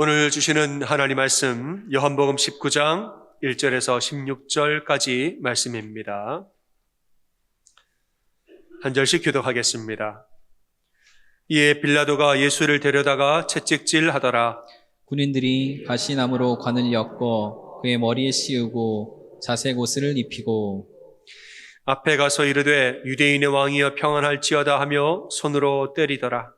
오늘 주시는 하나님 말씀 요한복음 19장 1절에서 16절까지 말씀입니다. 한 절씩 교독하겠습니다. 이에 빌라도가 예수를 데려다가 채찍질하더라. 군인들이 가시나무로 관을 엮어 그의 머리에 씌우고 자색 옷을 입히고 앞에 가서 이르되 유대인의 왕이여 평안할지어다 하며 손으로 때리더라.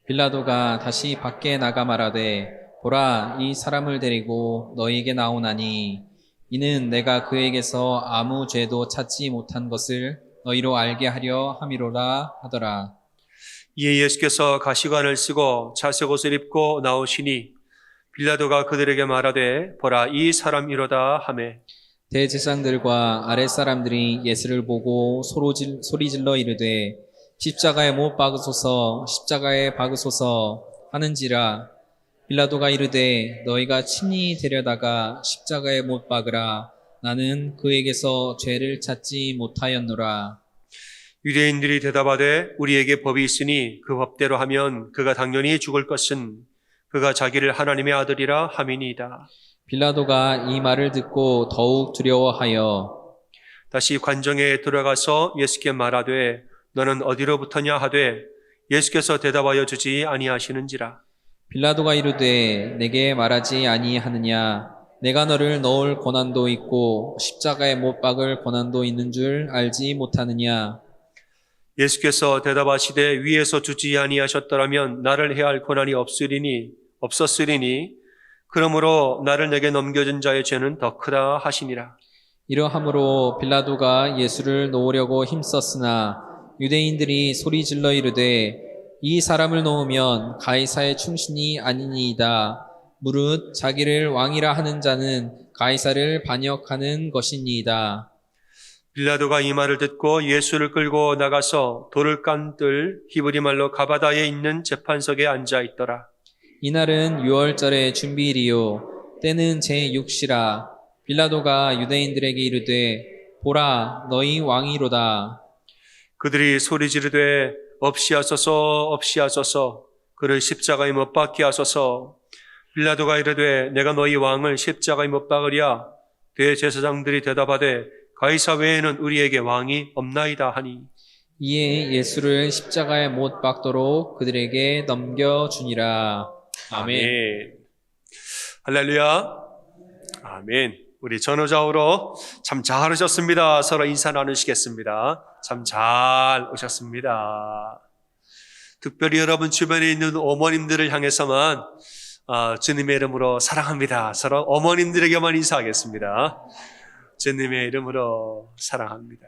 빌라도가 다시 밖에 나가 말하되 보라, 이 사람을 데리고 너희에게 나오나니 이는 내가 그에게서 아무 죄도 찾지 못한 것을 너희로 알게 하려 함이로라 하더라. 이에 예수께서 가시관을 쓰고 자색 옷을 입고 나오시니 빌라도가 그들에게 말하되 보라, 이 사람이로다 하매 대제사장들과 아랫사람들이 예수를 보고 소리질러 이르되 십자가에 못 박으소서, 십자가에 박으소서 하는지라. 빌라도가 이르되 너희가 친히 데려다가 십자가에 못 박으라. 나는 그에게서 죄를 찾지 못하였노라. 유대인들이 대답하되 우리에게 법이 있으니 그 법대로 하면 그가 당연히 죽을 것은 그가 자기를 하나님의 아들이라 함이니이다. 빌라도가 이 말을 듣고 더욱 두려워하여 다시 관정에 들어가서 예수께 말하되 너는 어디로부터냐 하되 예수께서 대답하여 주지 아니하시는지라. 빌라도가 이르되 내게 말하지 아니하느냐. 내가 너를 넣을 고난도 있고 십자가에 못 박을 고난도 있는 줄 알지 못하느냐. 예수께서 대답하시되 위에서 주지 아니하셨더라면 나를 해할 고난이 없었으리니 그러므로 나를 내게 넘겨준 자의 죄는 더 크다 하시니라. 이러함으로 빌라도가 예수를 놓으려고 힘썼으나 유대인들이 소리질러 이르되 이 사람을 놓으면 가이사의 충신이 아니니이다. 무릇 자기를 왕이라 하는 자는 가이사를 반역하는 것이니이다. 빌라도가 이 말을 듣고 예수를 끌고 나가서 돌을 깐 뜰 히브리 말로 가바다에 있는 재판석에 앉아 있더라. 이날은 유월절의 준비일이요 때는 제6시라. 빌라도가 유대인들에게 이르되 보라, 너희 왕이로다. 그들이 소리 지르되 없이하소서 그를 십자가에 못 박게 하소서. 빌라도가 이르되 내가 너희 왕을 십자가에 못 박으랴. 대제사장들이 대답하되 가이사 외에는 우리에게 왕이 없나이다 하니 이에 예수를 십자가에 못 박도록 그들에게 넘겨주니라. 아멘. 할렐루야. 아멘. 우리 전후좌우로 참 잘오셨습니다. 서로 인사 나누시겠습니다. 참 잘 오셨습니다. 특별히 여러분 주변에 있는 어머님들을 향해서만 주님의 이름으로 사랑합니다. 서로 어머님들에게만 인사하겠습니다. 주님의 이름으로 사랑합니다.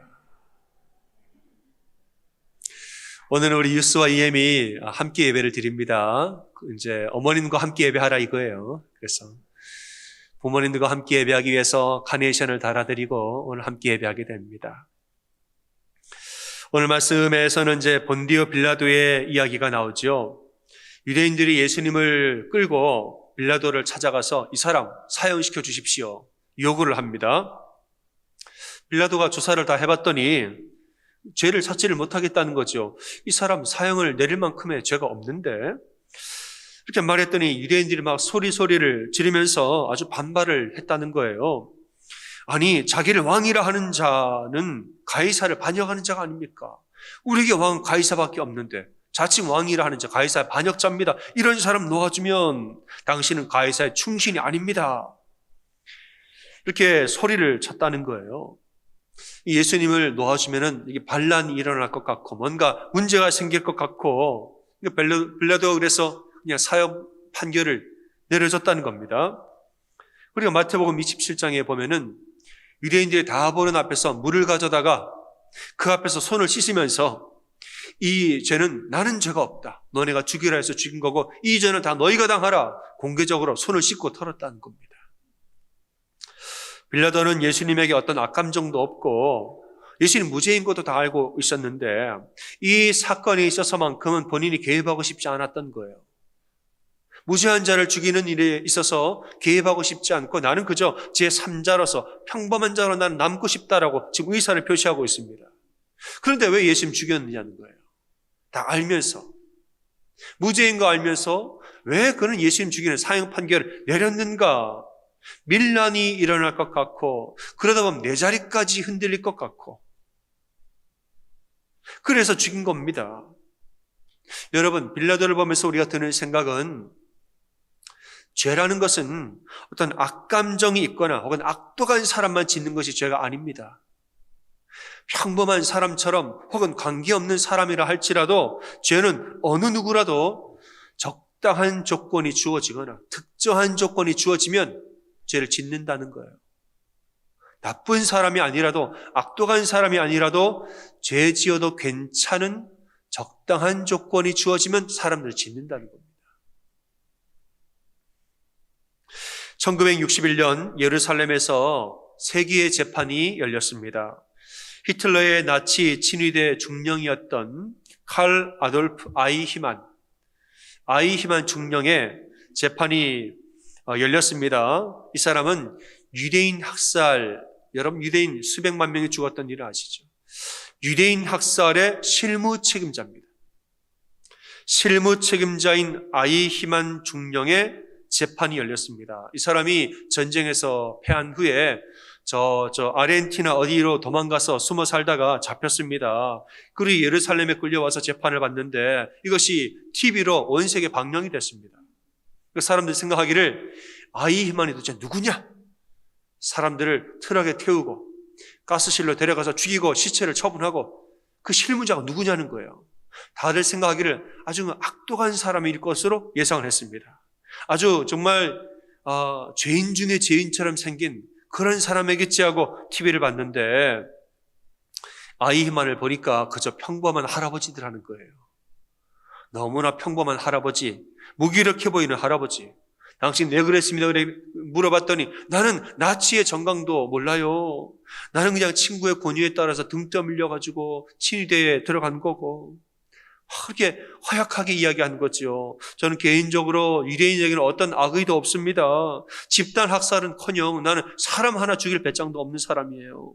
오늘은 우리 유스와 이엠이 함께 예배를 드립니다. 이제 어머님과 함께 예배하라 이거예요. 그래서 부모님들과 함께 예배하기 위해서 카네이션을 달아드리고 오늘 함께 예배하게 됩니다. 오늘 말씀에서는 이제 본디오 빌라도의 이야기가 나오죠. 유대인들이 예수님을 끌고 빌라도를 찾아가서 이 사람 사형시켜 주십시오. 요구를 합니다. 빌라도가 조사를 다 해봤더니 죄를 찾지를 못하겠다는 거죠. 이 사람 사형을 내릴 만큼의 죄가 없는데 이렇게 말했더니 유대인들이 막 소리를 지르면서 아주 반발을 했다는 거예요. 아니, 자기를 왕이라 하는 자는 가이사를 반역하는 자가 아닙니까? 우리에게 왕은 가이사밖에 없는데 자칭 왕이라 하는 자 가이사의 반역자입니다. 이런 사람 놓아주면 당신은 가이사의 충신이 아닙니다. 이렇게 소리를 쳤다는 거예요. 예수님을 놓아주면은 이게 반란이 일어날 것 같고 뭔가 문제가 생길 것 같고 빌라도가 그래서 그냥 사형 판결을 내려줬다는 겁니다. 그리고 마태복음 27장에 보면은 유대인들이 다 보는 앞에서 물을 가져다가 그 앞에서 손을 씻으면서 이 죄는 나는 죄가 없다. 너네가 죽이라 해서 죽인 거고 이 죄는 다 너희가 당하라. 공개적으로 손을 씻고 털었다는 겁니다. 빌라도는 예수님에게 어떤 악감정도 없고 예수님 무죄인 것도 다 알고 있었는데 이 사건에 있어서만큼은 본인이 개입하고 싶지 않았던 거예요. 무죄한 자를 죽이는 일에 있어서 개입하고 싶지 않고 나는 그저 제3자로서 평범한 자로 나는 남고 싶다라고 지금 의사를 표시하고 있습니다. 그런데 왜 예수님 죽였느냐는 거예요. 다 알면서 무죄인 거 알면서 왜 그는 예수님 죽이는 사형 판결을 내렸는가? 밀란이 일어날 것 같고 그러다 보면 내 자리까지 흔들릴 것 같고 그래서 죽인 겁니다. 여러분, 빌라도를 보면서 우리가 드는 생각은 죄라는 것은 어떤 악감정이 있거나 혹은 악독한 사람만 짓는 것이 죄가 아닙니다. 평범한 사람처럼 혹은 관계없는 사람이라 할지라도 죄는 어느 누구라도 적당한 조건이 주어지거나 특정한 조건이 주어지면 죄를 짓는다는 거예요. 나쁜 사람이 아니라도 악독한 사람이 아니라도 죄 지어도 괜찮은 적당한 조건이 주어지면 사람들을 짓는다는 겁니다. 1961년 예루살렘에서 세기의 재판이 열렸습니다. 히틀러의 나치 친위대 중령이었던 칼 아돌프 아이히만 중령의 재판이 열렸습니다. 이 사람은 유대인 학살, 여러분 유대인 수백만 명이 죽었던 일을 아시죠? 유대인 학살의 실무 책임자입니다. 실무 책임자인 아이히만 중령의 재판이 열렸습니다. 이 사람이 전쟁에서 패한 후에 저 아르헨티나 어디로 도망가서 숨어 살다가 잡혔습니다. 그리고 예루살렘에 끌려와서 재판을 받는데 이것이 TV로 온 세계 방영이 됐습니다. 사람들이 생각하기를 아이히만이 도대체 누구냐? 사람들을 트럭에 태우고 가스실로 데려가서 죽이고 시체를 처분하고 그 실무자가 누구냐는 거예요. 다들 생각하기를 아주 악독한 사람일 것으로 예상을 했습니다. 아주 정말 죄인 중에 죄인처럼 생긴 그런 사람이겠지 하고 TV를 봤는데 아이히만을 보니까 그저 평범한 할아버지들하는 거예요. 너무나 평범한 할아버지, 무기력해 보이는 할아버지. 당신 왜 그랬습니다? 그래 물어봤더니 나는 나치의 정강도 몰라요. 나는 그냥 친구의 권유에 따라서 등 떠밀려가지고 친위대에 들어간 거고. 그렇게 허약하게 이야기하는 거죠. 저는 개인적으로 유대인에게는 어떤 악의도 없습니다. 집단 학살은커녕 나는 사람 하나 죽일 배짱도 없는 사람이에요.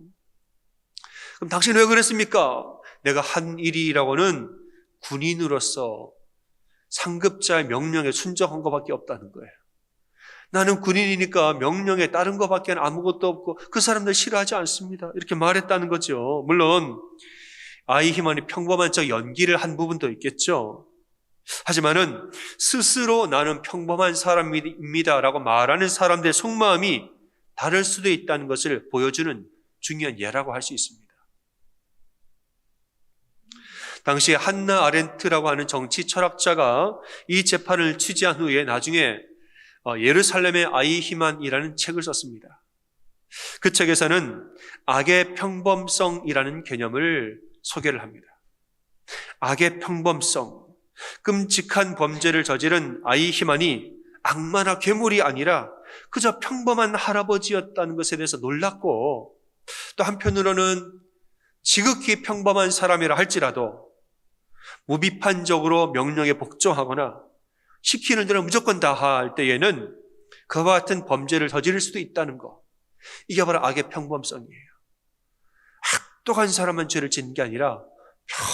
그럼 당신 왜 그랬습니까? 내가 한 일이라고는 군인으로서 상급자의 명령에 순종한 것밖에 없다는 거예요. 나는 군인이니까 명령에 따른 것밖에 아무것도 없고 그 사람들 싫어하지 않습니다. 이렇게 말했다는 거죠. 물론 아이히만이 평범한 척 연기를 한 부분도 있겠죠. 하지만은 스스로 나는 평범한 사람입니다라고 말하는 사람들의 속마음이 다를 수도 있다는 것을 보여주는 중요한 예라고 할 수 있습니다. 당시에 한나 아렌트라고 하는 정치 철학자가 이 재판을 취재한 후에 나중에 예루살렘의 아이히만이라는 책을 썼습니다. 그 책에서는 악의 평범성이라는 개념을 소개를 합니다. 악의 평범성, 끔찍한 범죄를 저지른 아이히만이 악마나 괴물이 아니라 그저 평범한 할아버지였다는 것에 대해서 놀랐고 또 한편으로는 지극히 평범한 사람이라 할지라도 무비판적으로 명령에 복종하거나 시키는 대로 무조건 다 할 때에는 그와 같은 범죄를 저지를 수도 있다는 것. 이게 바로 악의 평범성이에요. 악독한 사람만 죄를 짓는 게 아니라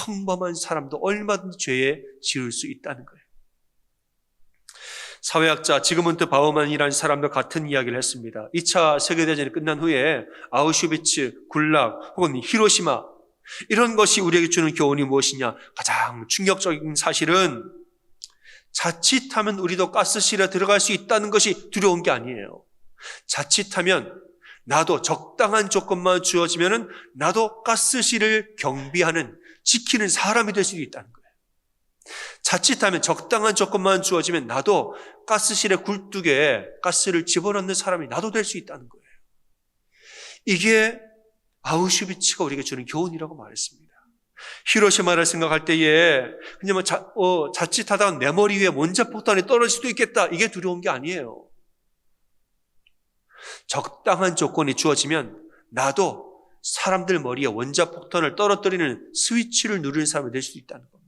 평범한 사람도 얼마든지 죄에 지을 수 있다는 거예요. 사회학자 지그문트 바우만이라는 사람도 같은 이야기를 했습니다. 2차 세계대전이 끝난 후에 아우슈비츠, 굴락 혹은 히로시마 이런 것이 우리에게 주는 교훈이 무엇이냐? 가장 충격적인 사실은 자칫하면 우리도 가스실에 들어갈 수 있다는 것이 두려운 게 아니에요. 자칫하면 나도 적당한 조건만 주어지면 나도 가스실을 경비하는, 지키는 사람이 될 수도 있다는 거예요. 자칫하면 적당한 조건만 주어지면 나도 가스실의 굴뚝에 가스를 집어넣는 사람이 나도 될 수 있다는 거예요. 이게 아우슈비츠가 우리에게 주는 교훈이라고 말했습니다. 히로시마를 생각할 때에 그냥 자칫하다가 내 머리 위에 원자폭탄이 떨어질 수도 있겠다. 이게 두려운 게 아니에요. 적당한 조건이 주어지면 나도 사람들 머리에 원자폭탄을 떨어뜨리는 스위치를 누리는 사람이 될 수 있다는 겁니다.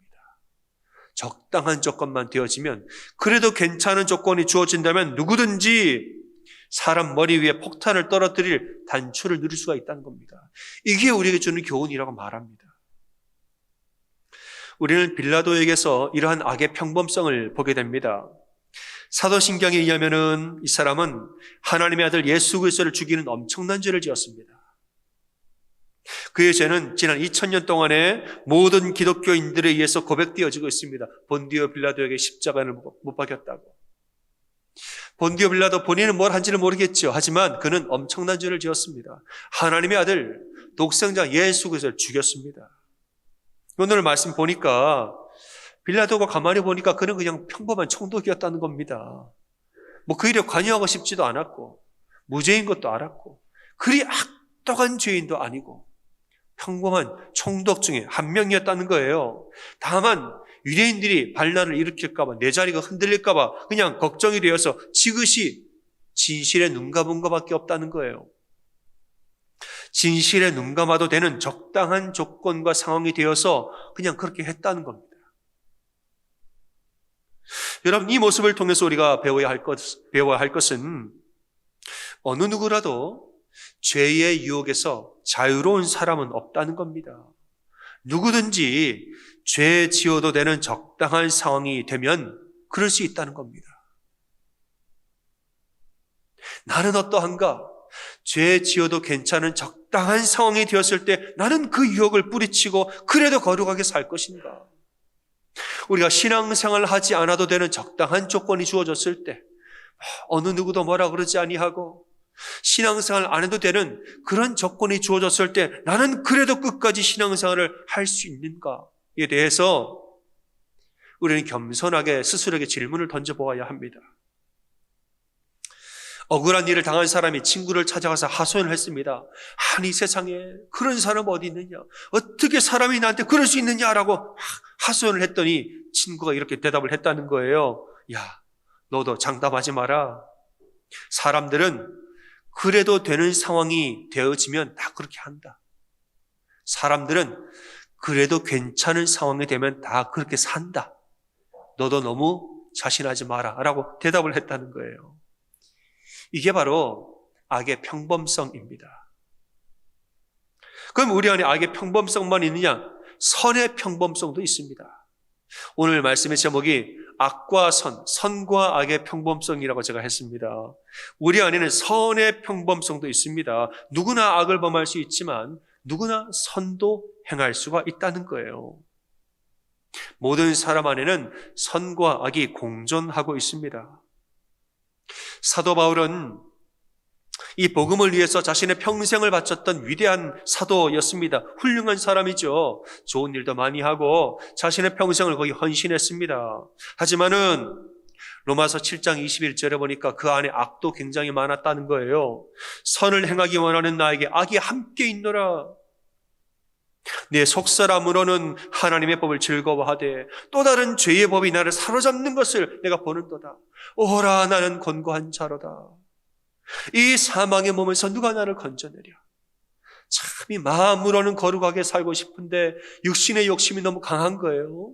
적당한 조건만 되어지면 그래도 괜찮은 조건이 주어진다면 누구든지 사람 머리 위에 폭탄을 떨어뜨릴 단초를 누릴 수가 있다는 겁니다. 이게 우리에게 주는 교훈이라고 말합니다. 우리는 빌라도에게서 이러한 악의 평범성을 보게 됩니다. 사도신경에 의하면은 이 사람은 하나님의 아들 예수 그리스도를 죽이는 엄청난 죄를 지었습니다. 그의 죄는 지난 2000년 동안에 모든 기독교인들에 의해서 고백되어지고 있습니다. 본디오 빌라도에게 십자가를 못 박였다고. 본디오 빌라도 본인은 뭘 한지는 모르겠죠. 하지만 그는 엄청난 죄를 지었습니다. 하나님의 아들 독생자 예수 그리스도를 죽였습니다. 오늘 말씀 보니까 빌라도가 가만히 보니까 그는 그냥 평범한 총독이었다는 겁니다. 뭐 그 일에 관여하고 싶지도 않았고 무죄인 것도 알았고 그리 악독한 죄인도 아니고 평범한 총독 중에 한 명이었다는 거예요. 다만 유대인들이 반란을 일으킬까 봐 내 자리가 흔들릴까 봐 그냥 걱정이 되어서 지그시 진실에 눈 감은 것밖에 없다는 거예요. 진실에 눈 감아도 되는 적당한 조건과 상황이 되어서 그냥 그렇게 했다는 겁니다. 여러분, 이 모습을 통해서 우리가 배워야 할 것은 어느 누구라도 죄의 유혹에서 자유로운 사람은 없다는 겁니다. 누구든지 죄 지어도 되는 적당한 상황이 되면 그럴 수 있다는 겁니다. 나는 어떠한가? 죄 지어도 괜찮은 적당한 상황이 되었을 때 나는 그 유혹을 뿌리치고 그래도 거룩하게 살 것인가? 우리가 신앙생활을 하지 않아도 되는 적당한 조건이 주어졌을 때 어느 누구도 뭐라 그러지 아니하고 신앙생활 안 해도 되는 그런 조건이 주어졌을 때 나는 그래도 끝까지 신앙생활을 할 수 있는가에 대해서 우리는 겸손하게 스스로에게 질문을 던져보아야 합니다. 억울한 일을 당한 사람이 친구를 찾아가서 하소연을 했습니다. 아니 세상에 그런 사람 어디 있느냐, 어떻게 사람이 나한테 그럴 수 있느냐라고 하소연을 했더니 친구가 이렇게 대답을 했다는 거예요. 야, 너도 장담하지 마라. 사람들은 그래도 되는 상황이 되어지면 다 그렇게 한다. 사람들은 그래도 괜찮은 상황이 되면 다 그렇게 산다. 너도 너무 자신하지 마라 라고 대답을 했다는 거예요. 이게 바로 악의 평범성입니다. 그럼 우리 안에 악의 평범성만 있느냐? 선의 평범성도 있습니다. 오늘 말씀의 제목이 악과 선, 선과 악의 평범성이라고 제가 했습니다. 우리 안에는 선의 평범성도 있습니다. 누구나 악을 범할 수 있지만 누구나 선도 행할 수가 있다는 거예요. 모든 사람 안에는 선과 악이 공존하고 있습니다. 사도 바울은 이 복음을 위해서 자신의 평생을 바쳤던 위대한 사도였습니다. 훌륭한 사람이죠. 좋은 일도 많이 하고 자신의 평생을 거의 헌신했습니다. 하지만은 로마서 7장 21절에 보니까 그 안에 악도 굉장히 많았다는 거예요. 선을 행하기 원하는 나에게 악이 함께 있노라. 내 속사람으로는 하나님의 법을 즐거워하되 또 다른 죄의 법이 나를 사로잡는 것을 내가 보는도다. 오라 나는 곤고한 자로다. 이 사망의 몸에서 누가 나를 건져내랴. 참 이 마음으로는 거룩하게 살고 싶은데 육신의 욕심이 너무 강한 거예요.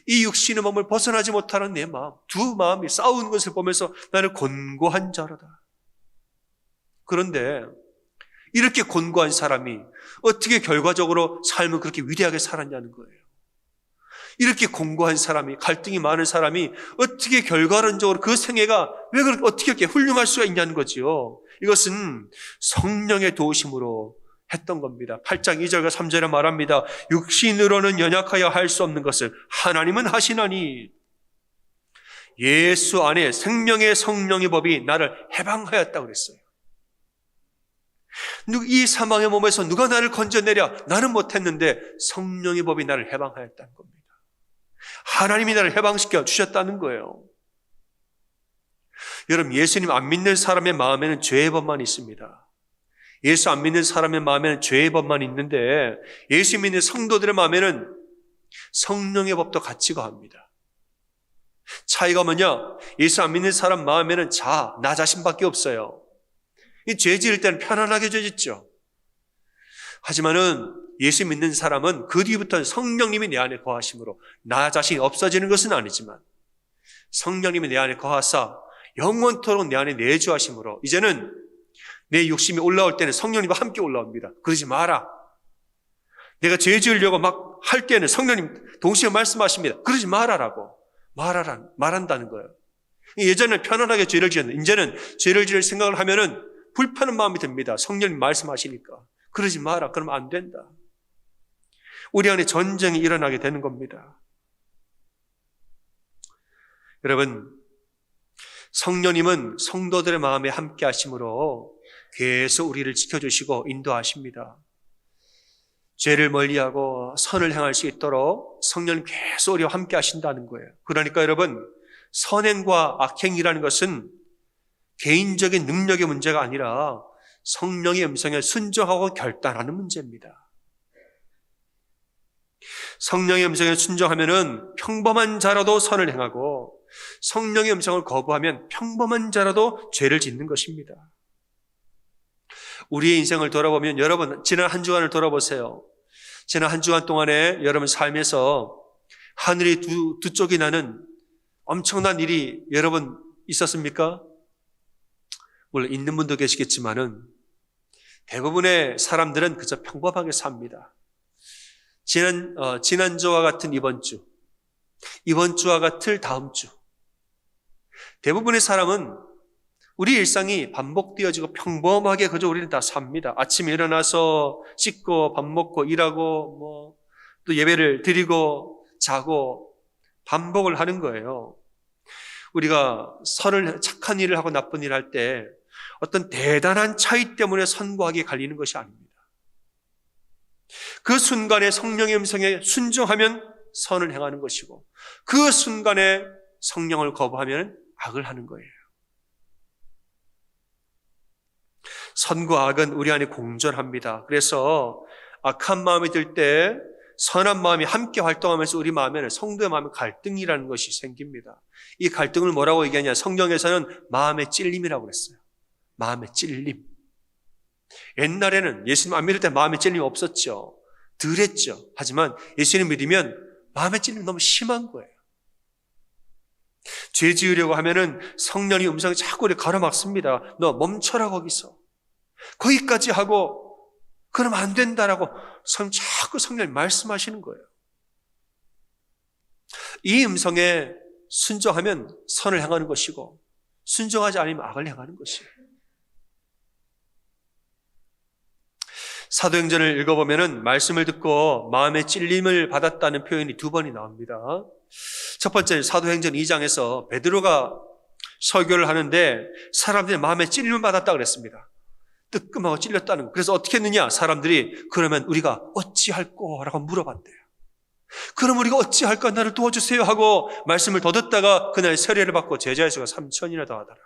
이 육신의 몸을 벗어나지 못하는 내 마음, 두 마음이 싸우는 것을 보면서 나는 곤고한 자로다. 그런데 이렇게 곤고한 사람이 어떻게 결과적으로 삶을 그렇게 위대하게 살았냐는 거예요. 이렇게 공고한 사람이, 갈등이 많은 사람이 어떻게 결과론적으로 그 생애가 왜 그렇게 어떻게 이렇게 훌륭할 수가 있냐는 거지요. 이것은 성령의 도우심으로 했던 겁니다. 8장 2절과 3절에 말합니다. 육신으로는 연약하여 할 수 없는 것을 하나님은 하시나니 예수 안에 생명의 성령의 법이 나를 해방하였다고 그랬어요. 이 사망의 몸에서 누가 나를 건져내랴? 나는 못했는데 성령의 법이 나를 해방하였다는 겁니다. 하나님이 나를 해방시켜 주셨다는 거예요. 여러분, 예수님 안 믿는 사람의 마음에는 죄의 법만 있습니다. 예수 안 믿는 사람의 마음에는 죄의 법만 있는데 예수 믿는 성도들의 마음에는 성령의 법도 같이 거합니다. 차이가 뭐냐? 예수 안 믿는 사람 마음에는 나 자신밖에 없어요. 이 죄 지을 때는 편안하게 죄 짓죠. 하지만은 예수 믿는 사람은 그 뒤부터는 성령님이 내 안에 거하심으로 나 자신이 없어지는 것은 아니지만 성령님이 내 안에 거하사 영원토록 내 안에 내주하심으로 이제는 내 욕심이 올라올 때는 성령님과 함께 올라옵니다. 그러지 마라. 내가 죄 지으려고 막 할 때는 성령님 동시에 말씀하십니다. 그러지 말아라고. 말한다는 거예요. 예전에는 편안하게 죄를 지었는데 이제는 죄를 지을 생각을 하면은 불편한 마음이 듭니다. 성령님 말씀하시니까. 그러지 마라. 그러면 안 된다. 우리 안에 전쟁이 일어나게 되는 겁니다. 여러분, 성령님은 성도들의 마음에 함께 하심으로 계속 우리를 지켜주시고 인도하십니다. 죄를 멀리하고 선을 행할 수 있도록 성령님 계속 우리와 함께 하신다는 거예요. 그러니까 여러분, 선행과 악행이라는 것은 개인적인 능력의 문제가 아니라 성령의 음성에 순종하고 결단하는 문제입니다. 성령의 음성에 순종하면은 평범한 자라도 선을 행하고 성령의 음성을 거부하면 평범한 자라도 죄를 짓는 것입니다. 우리의 인생을 돌아보면 여러분 지난 한 주간을 돌아보세요. 지난 한 주간 동안에 여러분 삶에서 하늘이 두 쪽이 나는 엄청난 일이 여러분 있었습니까? 물론 있는 분도 계시겠지만은 대부분의 사람들은 그저 평범하게 삽니다. 지난주와 같은 이번 주와 같을 다음 주. 대부분의 사람은 우리 일상이 반복되어지고 평범하게 그저 우리는 다 삽니다. 아침에 일어나서 씻고 밥 먹고 일하고 또 예배를 드리고 자고 반복을 하는 거예요. 우리가 착한 일을 하고 나쁜 일을 할 때 어떤 대단한 차이 때문에 선과하게 갈리는 것이 아닙니다. 그 순간에 성령의 음성에 순종하면 선을 행하는 것이고 그 순간에 성령을 거부하면 악을 하는 거예요. 선과 악은 우리 안에 공존합니다. 그래서 악한 마음이 들 때 선한 마음이 함께 활동하면서 우리 마음에는 성도의 마음에 갈등이라는 것이 생깁니다. 이 갈등을 뭐라고 얘기하냐? 성경에서는 마음의 찔림이라고 그랬어요. 마음의 찔림. 옛날에는 예수님 안 믿을 때 마음의 찔림이 없었죠. 덜했죠. 하지만 예수님 믿으면 마음의 찔림이 너무 심한 거예요. 죄 지으려고 하면은 성령이 음성이 자꾸 우리 가로막습니다. 너 멈춰라 거기서. 거기까지 하고 그러면 안 된다라고 자꾸 성령이 말씀하시는 거예요. 이 음성에 순종하면 선을 행하는 것이고 순종하지 않으면 악을 행하는 것이에요. 사도행전을 읽어보면 말씀을 듣고 마음의 찔림을 받았다는 표현이 2번이 나옵니다. 첫 번째는 사도행전 2장에서 베드로가 설교를 하는데 사람들이 마음의 찔림을 받았다 그랬습니다. 뜨끔하고 찔렸다는 거. 그래서 어떻게 했느냐? 사람들이 그러면 우리가 어찌할꼬? 라고 물어봤대요. 그럼 우리가 어찌할까? 나를 도와주세요 하고 말씀을 더 듣다가 그날 세례를 받고 제자의 수가 3,000이나 더하더라.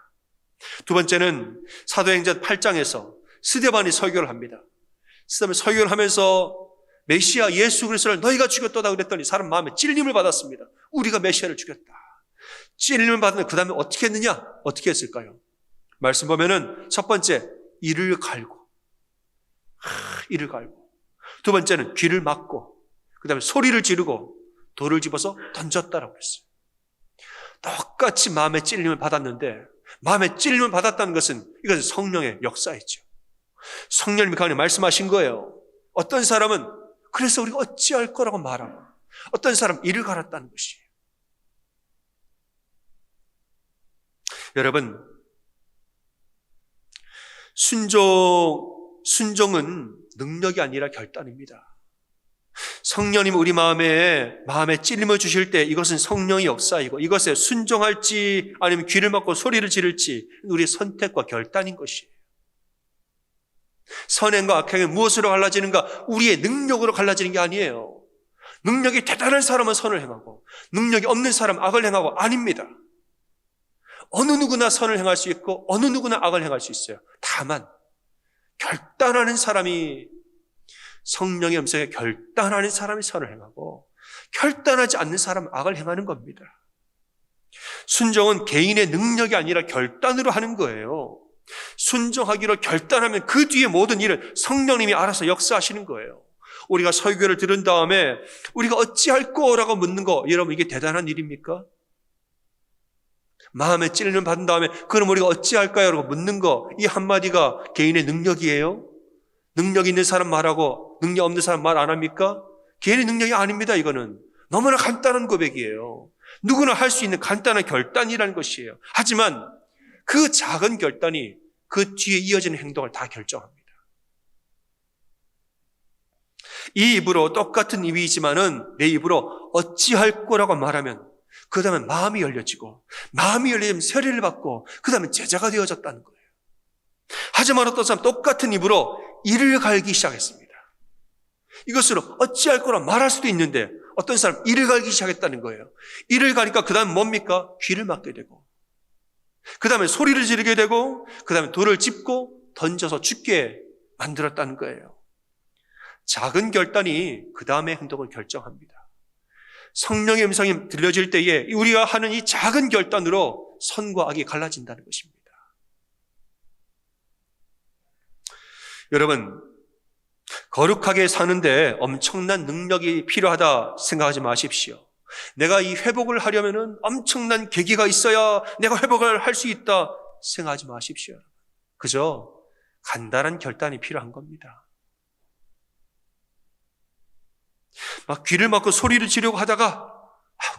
두 번째는 사도행전 8장에서 스데반이 설교를 합니다. 스데반이 설교를 하면서 메시아 예수 그리스도를 너희가 죽였도다 그랬더니 사람 마음에 찔림을 받았습니다. 우리가 메시아를 죽였다. 찔림을 받은 그 다음에 어떻게 했느냐? 어떻게 했을까요? 말씀 보면은 첫 번째 이를 갈고 두 번째는 귀를 막고 그 다음에 소리를 지르고 돌을 집어서 던졌다라고 했어요. 똑같이 마음의 찔림을 받았는데 마음의 찔림을 받았다는 것은 이것은 성령의 역사이죠. 성령님이 그 안에 말씀하신 거예요. 어떤 사람은 그래서 우리가 어찌할 거라고 말하고 어떤 사람은 이를 갈았다는 것이에요. 여러분 순종은 능력이 아니라 결단입니다. 성령님 우리 마음에 찔림을 주실 때 이것은 성령의 역사이고 이것에 순종할지 아니면 귀를 막고 소리를 지를지 우리의 선택과 결단인 것이에요. 선행과 악행은 무엇으로 갈라지는가? 우리의 능력으로 갈라지는 게 아니에요. 능력이 대단한 사람은 선을 행하고 능력이 없는 사람은 악을 행하고 아닙니다. 어느 누구나 선을 행할 수 있고 어느 누구나 악을 행할 수 있어요. 다만 결단하는 사람이 성령의 음성에 결단하는 사람이 선을 행하고 결단하지 않는 사람은 악을 행하는 겁니다. 순종은 개인의 능력이 아니라 결단으로 하는 거예요. 순종하기로 결단하면 그 뒤에 모든 일을 성령님이 알아서 역사하시는 거예요. 우리가 설교를 들은 다음에 우리가 어찌할 거라고 묻는 거 여러분 이게 대단한 일입니까? 마음에 찔림을 받은 다음에 그럼 우리가 어찌할까요? 라고 묻는 거 이 한마디가 개인의 능력이에요? 능력 있는 사람 말하고 능력 없는 사람 말 안 합니까? 개인의 능력이 아닙니다. 이거는 너무나 간단한 고백이에요. 누구나 할 수 있는 간단한 결단이라는 것이에요. 하지만 그 작은 결단이 그 뒤에 이어지는 행동을 다 결정합니다. 이 입으로 똑같은 의미이지만은 내 입으로 어찌할 거라고 말하면 그 다음에 마음이 열려지고, 마음이 열리면 세례를 받고, 그 다음에 제자가 되어졌다는 거예요. 하지만 어떤 사람 똑같은 입으로 이를 갈기 시작했습니다. 이것으로 어찌할 거라 말할 수도 있는데 어떤 사람 이를 갈기 시작했다는 거예요. 이를 가니까 그 다음 뭡니까? 귀를 막게 되고, 그 다음에 소리를 지르게 되고, 그 다음에 돌을 짚고 던져서 죽게 만들었다는 거예요. 작은 결단이 그 다음의 행동을 결정합니다. 성령의 음성이 들려질 때에 우리가 하는 이 작은 결단으로 선과 악이 갈라진다는 것입니다. 여러분, 거룩하게 사는데 엄청난 능력이 필요하다 생각하지 마십시오. 내가 이 회복을 하려면 엄청난 계기가 있어야 내가 회복을 할 수 있다 생각하지 마십시오. 그저 간단한 결단이 필요한 겁니다. 막 귀를 막고 소리를 지르고 하다가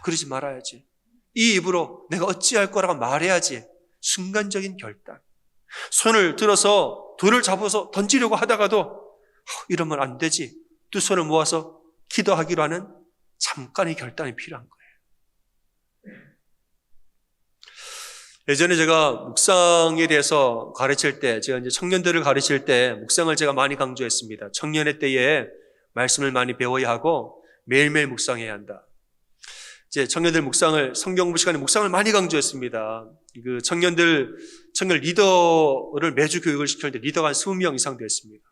그러지 말아야지. 이 입으로 내가 어찌할 거라고 말해야지. 순간적인 결단. 손을 들어서 돌을 잡아서 던지려고 하다가도 이러면 안 되지. 두 손을 모아서 기도하기로 하는 잠깐의 결단이 필요한 거예요. 예전에 제가 묵상에 대해서 가르칠 때, 제가 이제 청년들을 가르칠 때 묵상을 제가 많이 강조했습니다. 청년의 때에 말씀을 많이 배워야 하고 매일매일 묵상해야 한다. 이제 청년들 묵상을, 성경 공부 시간에 묵상을 많이 강조했습니다. 그 청년 리더를 매주 교육을 시켰는데 리더가 한 20명 이상 됐습니다.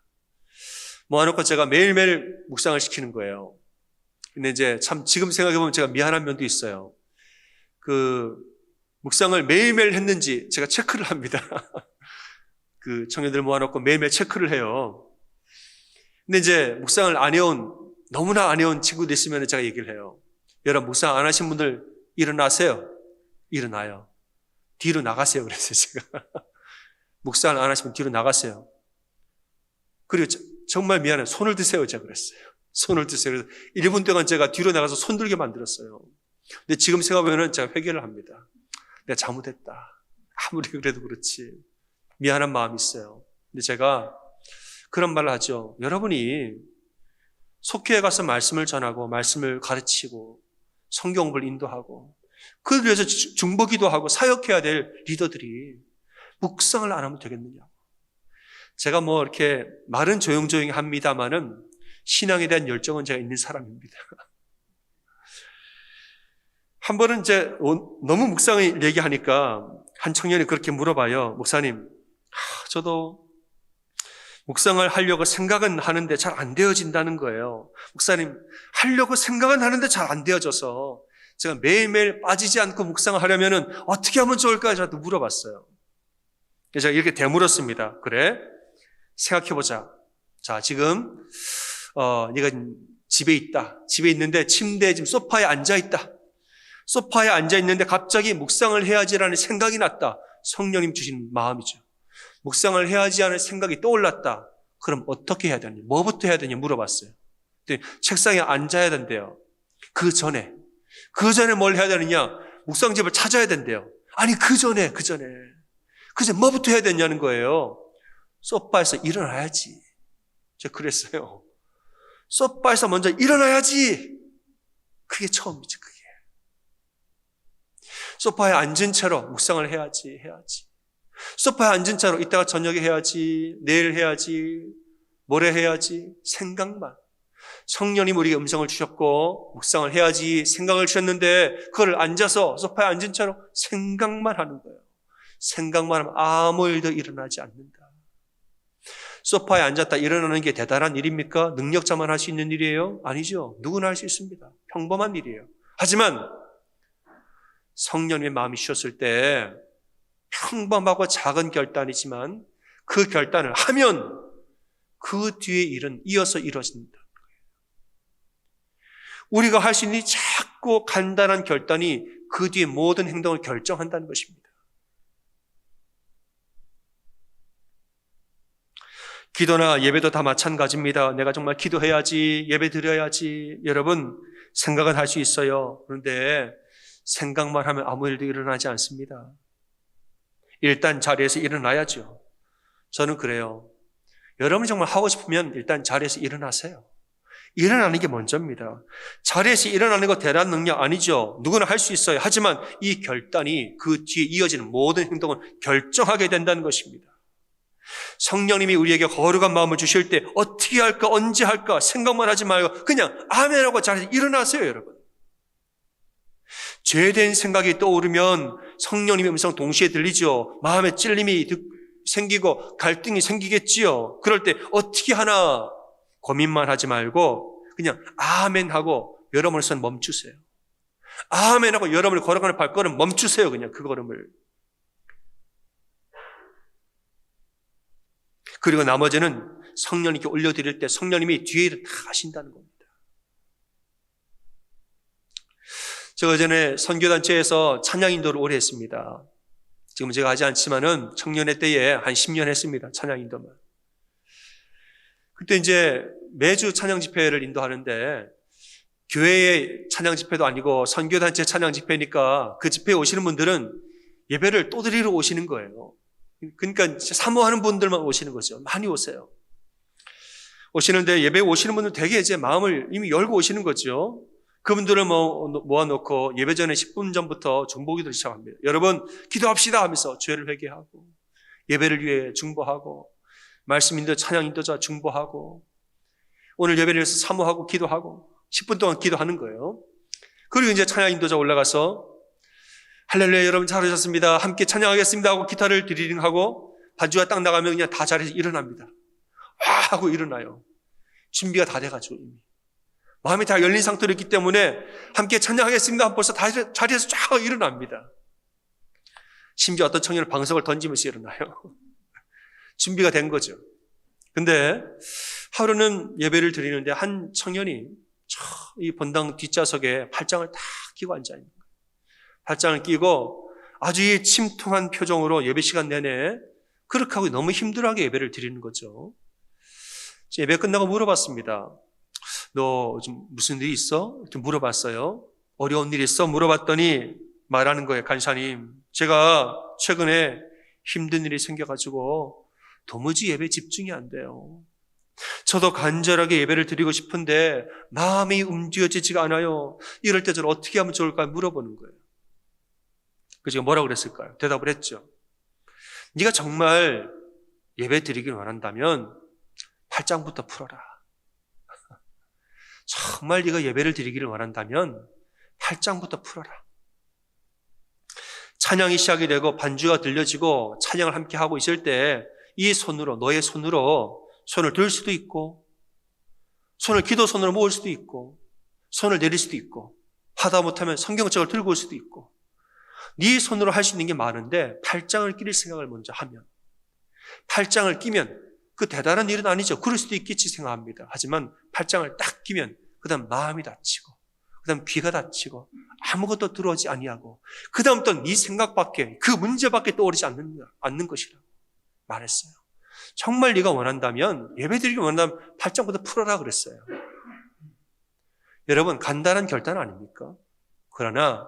모아놓고 제가 매일매일 묵상을 시키는 거예요. 근데 이제 참 지금 생각해보면 제가 미안한 면도 있어요. 그 묵상을 매일매일 했는지 제가 체크를 합니다. 그 청년들 모아놓고 매일매일 체크를 해요. 근데 이제 묵상을 너무나 안 해온 친구들 있으면 제가 얘기를 해요. 여러분, 묵상 안 하신 분들 일어나세요. 일어나요. 뒤로 나가세요. 그래서 제가 묵상을 안 하시면 뒤로 나가세요. 그리고 정말 미안해요. 손을 드세요. 제가 그랬어요. 손을 드세요. 그래서 1분 동안 제가 뒤로 나가서 손 들게 만들었어요. 근데 지금 생각해보면 제가 회개를 합니다. 내가 잘못했다. 아무리 그래도 그렇지. 미안한 마음이 있어요. 근데 제가 그런 말을 하죠. 여러분이 속회에 가서 말씀을 전하고 말씀을 가르치고 성경 공부를 인도하고 그를 위해서 중보기도 하고 사역해야 될 리더들이 묵상을 안 하면 되겠느냐. 제가 뭐 이렇게 말은 조용조용히 합니다만은 신앙에 대한 열정은 제가 있는 사람입니다. 한 번은 이제 너무 묵상을 얘기하니까 한 청년이 그렇게 물어봐요. 목사님, 저도 묵상을 하려고 생각은 하는데 잘 안 되어진다는 거예요. 목사님, 하려고 생각은 하는데 잘 안 되어져서 제가 매일매일 빠지지 않고 묵상을 하려면 어떻게 하면 좋을까? 저한테 물어봤어요. 그래서 제가 이렇게 되물었습니다. 그래? 생각해보자. 자, 지금 네가 집에 있다. 집에 있는데 침대에 지금 소파에 앉아있다. 소파에 앉아있는데 갑자기 묵상을 해야지라는 생각이 났다. 성령님 주신 마음이죠. 묵상을 해야지 하는 생각이 떠올랐다. 그럼 어떻게 해야 되냐? 뭐부터 해야 되냐? 물어봤어요. 책상에 앉아야 된대요. 그 전에 뭘 해야 되느냐? 묵상집을 찾아야 된대요. 아니 그 전에 뭐부터 해야 되냐는 거예요. 소파에서 일어나야지. 제가 그랬어요. 소파에서 먼저 일어나야지. 그게 처음이지, 그게. 소파에 앉은 채로 묵상을 해야지. 소파에 앉은 채로 이따가 저녁에 해야지, 내일 해야지, 모레 해야지, 생각만. 성령님 우리에게 음성을 주셨고 묵상을 해야지 생각을 주셨는데 그걸 앉아서 소파에 앉은 채로 생각만 하는 거예요. 생각만 하면 아무 일도 일어나지 않는다. 소파에 앉았다 일어나는 게 대단한 일입니까? 능력자만 할 수 있는 일이에요? 아니죠. 누구나 할 수 있습니다. 평범한 일이에요. 하지만 성령님의 마음이 주셨을 때 평범하고 작은 결단이지만 그 결단을 하면 그 뒤에 일은 이어서 이루어진다. 우리가 할 수 있는 이 작고 간단한 결단이 그 뒤에 모든 행동을 결정한다는 것입니다. 기도나 예배도 다 마찬가지입니다. 내가 정말 기도해야지, 예배 드려야지. 여러분, 생각은 할 수 있어요. 그런데 생각만 하면 아무 일도 일어나지 않습니다. 일단 자리에서 일어나야죠. 저는 그래요. 여러분이 정말 하고 싶으면 일단 자리에서 일어나세요. 일어나는 게 먼저입니다. 자리에서 일어나는 거 대단한 능력 아니죠. 누구나 할 수 있어요. 하지만 이 결단이 그 뒤에 이어지는 모든 행동을 결정하게 된다는 것입니다. 성령님이 우리에게 거룩한 마음을 주실 때 어떻게 할까, 언제 할까 생각만 하지 말고 그냥 아멘하고 자리에서 일어나세요, 여러분. 죄된 생각이 떠오르면 성령님의 음성 동시에 들리죠. 마음에 찔림이 생기고 갈등이 생기겠지요. 그럴 때 어떻게 하나 고민만 하지 말고 그냥 아멘하고 여러분의 손 멈추세요. 아멘하고 여러분이 걸어가는 발걸음 멈추세요. 그냥 그 걸음을. 그리고 나머지는 성령님께 올려드릴 때 성령님이 뒤에 일을 다 하신다는 겁니다. 제가 전에 선교단체에서 찬양 인도를 오래 했습니다. 지금 제가 하지 않지만은 청년회 때에 한 10년 했습니다. 찬양 인도만. 그때 이제 매주 찬양 집회를 인도하는데 교회의 찬양 집회도 아니고 선교단체 찬양 집회니까 그 집회에 오시는 분들은 예배를 또 드리러 오시는 거예요. 그러니까 사모하는 분들만 오시는 거죠. 많이 오세요. 오시는데 예배에 오시는 분들 되게 이제 마음을 이미 열고 오시는 거죠. 그분들을 모아놓고 예배 전에 10분 전부터 중보기도를 시작합니다. 여러분 기도합시다 하면서 죄를 회개하고 예배를 위해 중보하고 말씀 인도 찬양 인도자 중보하고 오늘 예배를 위해서 사모하고 기도하고 10분 동안 기도하는 거예요. 그리고 이제 찬양 인도자 올라가서 할렐루야 여러분 잘하셨습니다. 함께 찬양하겠습니다 하고 기타를 드리링하고 반주가 딱 나가면 그냥 다 자리에서 일어납니다. 와 하고 일어나요. 준비가 다 돼가지고 이미. 마음이 다 열린 상태로 있기 때문에 함께 찬양하겠습니다 하면 벌써 다 자리에서 쫙 일어납니다. 심지어 어떤 청년은 방석을 던지면서 일어나요. 준비가 된 거죠. 근데 하루는 예배를 드리는데 한 청년이 이 본당 뒷좌석에 팔짱을 딱 끼고 앉아있는 거예요. 팔짱을 끼고 아주 이 침통한 표정으로 예배 시간 내내 그렇게 하고 너무 힘들어하게 예배를 드리는 거죠. 예배 끝나고 물어봤습니다. 너 요즘 무슨 일이 있어? 이렇게 물어봤어요. 어려운 일 있어? 물어봤더니 말하는 거예요. 간사님, 제가 최근에 힘든 일이 생겨가지고 도무지 예배 집중이 안 돼요. 저도 간절하게 예배를 드리고 싶은데 마음이 움직여지지가 않아요. 이럴 때 저는 어떻게 하면 좋을까 물어보는 거예요. 그래서 제가 뭐라고 그랬을까요? 대답을 했죠. 네가 정말 예배 드리길 원한다면 팔짱부터 풀어라. 정말 네가 예배를 드리기를 원한다면 팔짱부터 풀어라. 찬양이 시작이 되고 반주가 들려지고 찬양을 함께 하고 있을 때 이 손으로, 너의 손으로 손을 들 수도 있고 손을 기도 손으로 모을 수도 있고 손을 내릴 수도 있고 하다 못하면 성경책을 들고 올 수도 있고 네 손으로 할 수 있는 게 많은데 팔짱을 끼릴 생각을 먼저 하면 팔짱을 끼면 그 대단한 일은 아니죠. 그럴 수도 있겠지 생각합니다. 하지만 팔짱을 딱 끼면 그 다음 마음이 다치고 그 다음 귀가 다치고 아무것도 들어오지 아니하고 그 다음 또 네 생각밖에 그 문제밖에 떠오르지 않는 것이라고 말했어요. 정말 네가 원한다면 예배드리기 원한다면 팔짱부터 풀어라 그랬어요. 여러분 간단한 결단 아닙니까? 그러나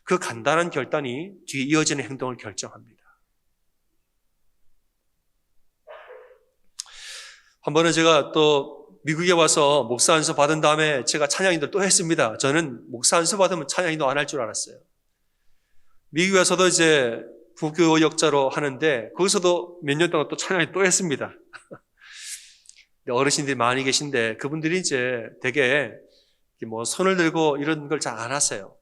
그 간단한 결단이 뒤에 이어지는 행동을 결정합니다. 한 번은 제가 또 미국에 와서 목사 안수 받은 다음에 제가 찬양인도 또 했습니다. 저는 목사 안수 받으면 찬양인도 안 할 줄 알았어요. 미국에 와서도 이제 부교역자로 하는데 거기서도 몇 년 동안 또 찬양을 또 했습니다. 어르신들이 많이 계신데 그분들이 이제 되게 뭐 손을 들고 이런 걸 잘 안 하세요.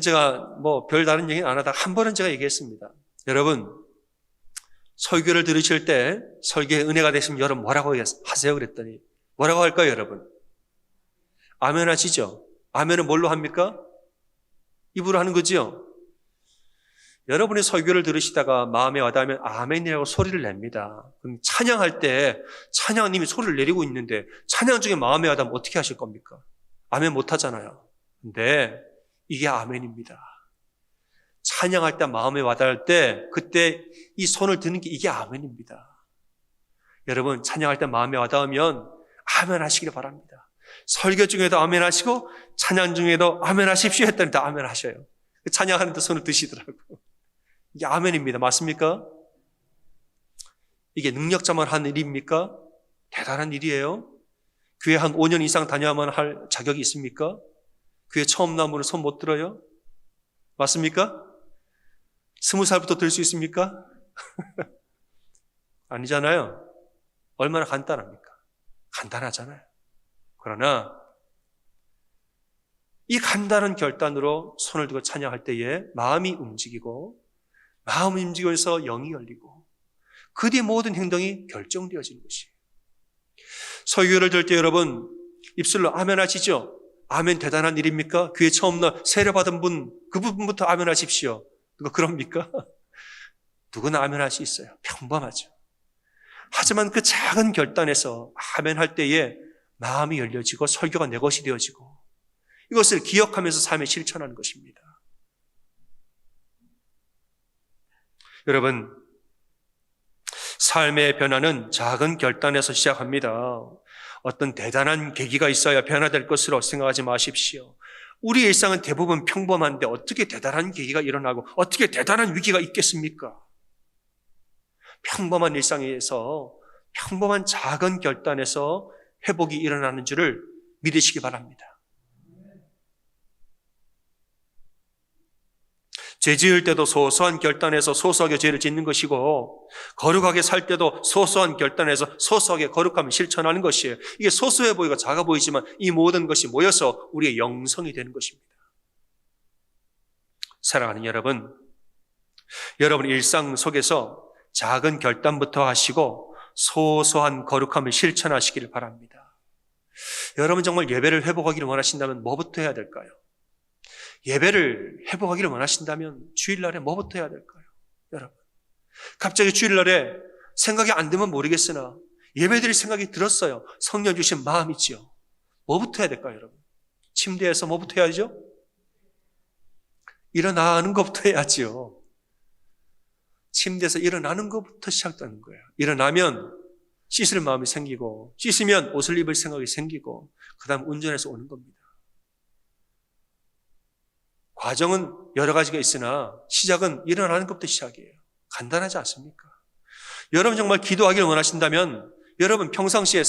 제가 뭐 별다른 얘기는 안 하다가 한 번은 제가 얘기했습니다. 여러분 설교를 들으실 때 설교에 은혜가 되시면 여러분 뭐라고 하세요? 그랬더니 뭐라고 할까요 여러분? 아멘 하시죠? 아멘은 뭘로 합니까? 입으로 하는 거지요? 여러분이 설교를 들으시다가 마음에 와닿으면 아멘이라고 소리를 냅니다. 그럼 찬양할 때 찬양님이 소리를 내리고 있는데 찬양 중에 마음에 와닿으면 어떻게 하실 겁니까? 아멘 못 하잖아요. 근데 이게 아멘입니다. 찬양할 때 마음에 와닿을 때 그때 이 손을 드는 게 이게 아멘입니다. 여러분 찬양할 때 마음에 와닿으면 아멘 하시길 바랍니다. 설교 중에도 아멘 하시고 찬양 중에도 아멘 하십시오 했더니 다 아멘 하셔요. 찬양하는데 손을 드시더라고요. 이게 아멘입니다. 맞습니까? 이게 능력자만 한 일입니까? 대단한 일이에요. 교회 한 5년 이상 다녀야만 할 자격이 있습니까? 교회 처음 나무는 손 못 들어요? 맞습니까? 20살부터 들 수 있습니까? 아니잖아요. 얼마나 간단합니까? 간단하잖아요. 그러나 이 간단한 결단으로 손을 들고 찬양할 때에 마음이 움직이고 마음이 움직여서 영이 열리고 그 뒤 모든 행동이 결정되어지는 것이에요. 설교를 들 때 여러분 입술로 아멘 하시죠? 아멘 대단한 일입니까? 교회 처음 나 세례받은 분 그 부분부터 아멘 하십시오. 누가 그럽니까? 누구나 아멘 할 수 있어요. 평범하죠. 하지만 그 작은 결단에서 아멘 할 때에 마음이 열려지고 설교가 내 것이 되어지고 이것을 기억하면서 삶에 실천하는 것입니다. 여러분, 삶의 변화는 작은 결단에서 시작합니다. 어떤 대단한 계기가 있어야 변화될 것으로 생각하지 마십시오. 우리 일상은 대부분 평범한데 어떻게 대단한 계기가 일어나고 어떻게 대단한 위기가 있겠습니까? 평범한 일상에서 평범한 작은 결단에서 회복이 일어나는 줄을 믿으시기 바랍니다. 죄 지을 때도 소소한 결단에서 소소하게 죄를 짓는 것이고 거룩하게 살 때도 소소한 결단에서 소소하게 거룩함을 실천하는 것이에요. 이게 소소해 보이고 작아 보이지만 이 모든 것이 모여서 우리의 영성이 되는 것입니다. 사랑하는 여러분, 여러분 일상 속에서 작은 결단부터 하시고 소소한 거룩함을 실천하시기를 바랍니다. 여러분 정말 예배를 회복하기를 원하신다면 뭐부터 해야 될까요? 예배를 회복하기를 원하신다면 주일날에 뭐부터 해야 될까요? 여러분 갑자기 주일날에 생각이 안 들면 모르겠으나 예배드릴 생각이 들었어요. 성령 주신 마음이지요. 뭐부터 해야 될까요? 여러분 침대에서 뭐부터 해야죠? 일어나는 것부터 해야지요. 침대에서 일어나는 것부터 시작되는 거예요. 일어나면 씻을 마음이 생기고 씻으면 옷을 입을 생각이 생기고 그 다음 운전해서 오는 겁니다. 과정은 여러 가지가 있으나 시작은 일어나는 것부터 시작이에요. 간단하지 않습니까? 여러분 정말 기도하기를 원하신다면 여러분 평상시에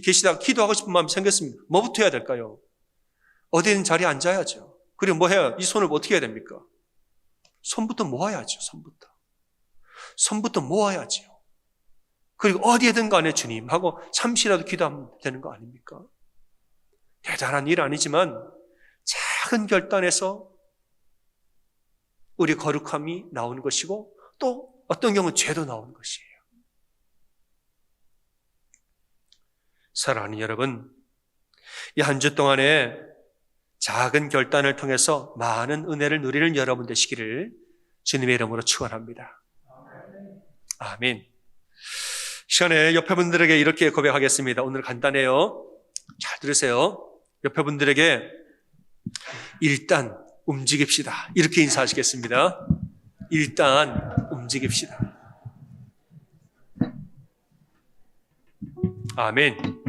계시다가 기도하고 싶은 마음이 생겼습니다. 뭐부터 해야 될까요? 어디든 자리에 앉아야죠. 그리고 뭐 해야 이 손을 어떻게 해야 됩니까? 손부터 모아야죠. 손부터 모아야지요. 그리고 어디에든 간에 주님 하고 잠시라도 기도하면 되는 거 아닙니까? 대단한 일 아니지만 작은 결단에서 우리 거룩함이 나오는 것이고 또 어떤 경우는 죄도 나오는 것이에요. 사랑하는 여러분, 이 한 주 동안에 작은 결단을 통해서 많은 은혜를 누리는 여러분 되시기를 주님의 이름으로 축원합니다. 아멘. 시간에 옆에 분들에게 이렇게 고백하겠습니다. 오늘 간단해요. 잘 들으세요. 옆에 분들에게 일단 움직입시다. 이렇게 인사하시겠습니다. 일단 움직입시다. 아멘.